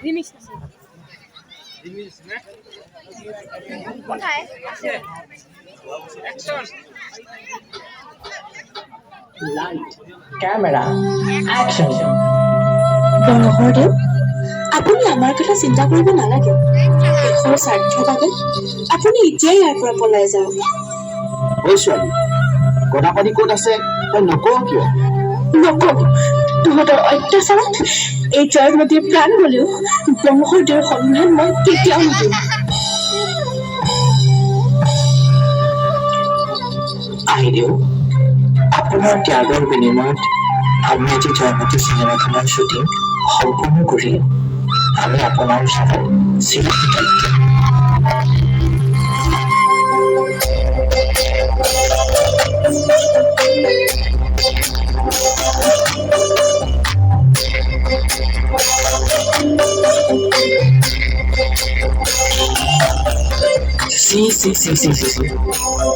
Remix আছে remix না কোথায় আছে অ্যাকশন লাইট ক্যামেৰা অ্যাকশন বৰহৰদেউ আপুনি আমাৰ কথা চিন্তা কৰিব নালাগে দেশৰ স্বাৰ্থৰ বাবে আপুনি এতিয়াই ইয়াৰ পৰা পলাই যাওক ঐ ছোৱালী গদাপাণি ক'ত আছে তই নকওঁ কিয় নকওঁ তহঁতৰ অত্যাচাৰত এই জয়মতীৰ প্ৰাণ গলেও বৰহৰদেউৰ সন্মান মই কেতিয়াও নিদিম আহিদেউ আপোনাৰ ত্যাগৰ বিনিময়ত আমি আজি জয়মতী চিনেমাখনৰ শ্বুটিং সম্পূৰ্ণ কৰিলোঁ আমি আপোনাৰ ওচৰত চিৰকৃতজ্ঞ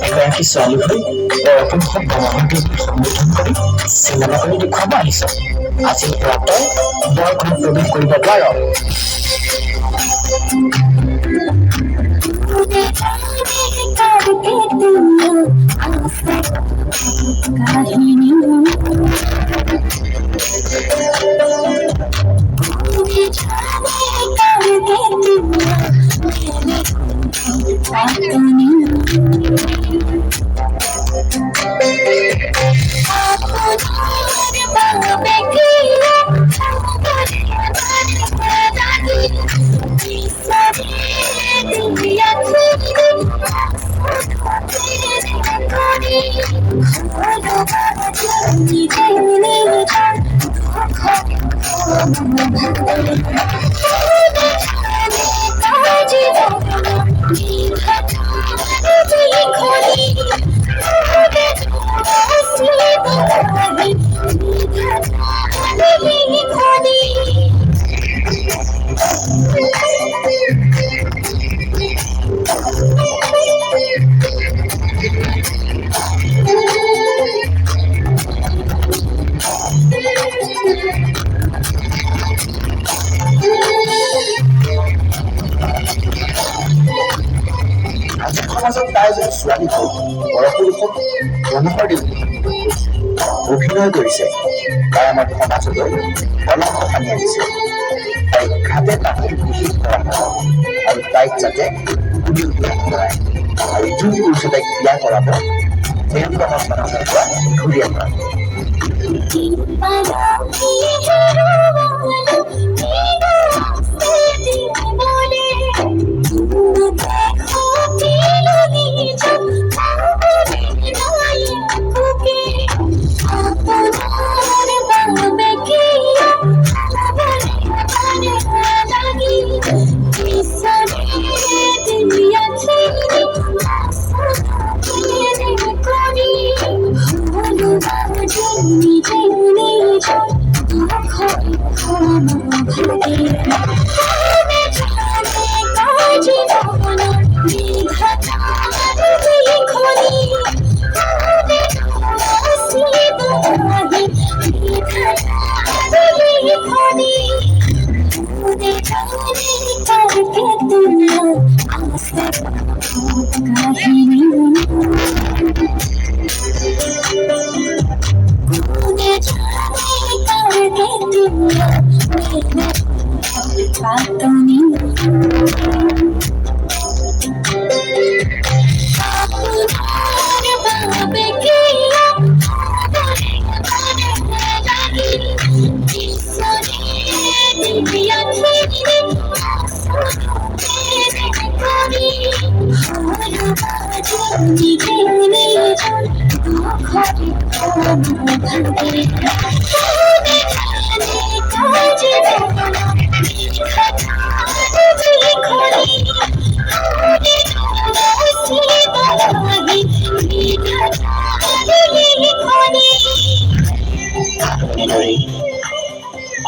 এগৰাকী ছোৱালী হৈ বৰপুৰুষক বৰহৰদেউক সম্বোধন কৰি চিনেমা কৰি দেখুৱাব আহিছ আজিৰ পৰা তই বৰঘৰত প্ৰৱেশ কৰিব নোৱাৰ সমাজত তাই এজনী ছোৱালী বৰপুৰুষক বৰহৰদেউ অভিনয় কৰিছে তাই আমাৰ সমাজলৈ কলংক সানি আনিছে তাইক ঘাটে তাতে নিষেধ কৰা হ'ব আৰু তাইক যাতে কোনেও বিয়া নকৰায় আৰু যোন পুৰুষে তাইক বিয়া কৰাব তেওঁলোকৰ সমাজৰ পৰা ঘূৰি আনিব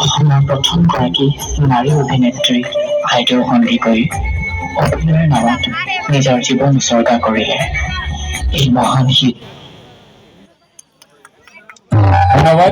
অসমৰ প্ৰথমগৰাকী নাৰী অভিনেত্ৰী আইদেউ সন্দিকৈ অভিনয়ৰ নামত নিজৰ জীৱন উচৰ্গা কৰিলে এই মহান হিত। ধন্যবাদ।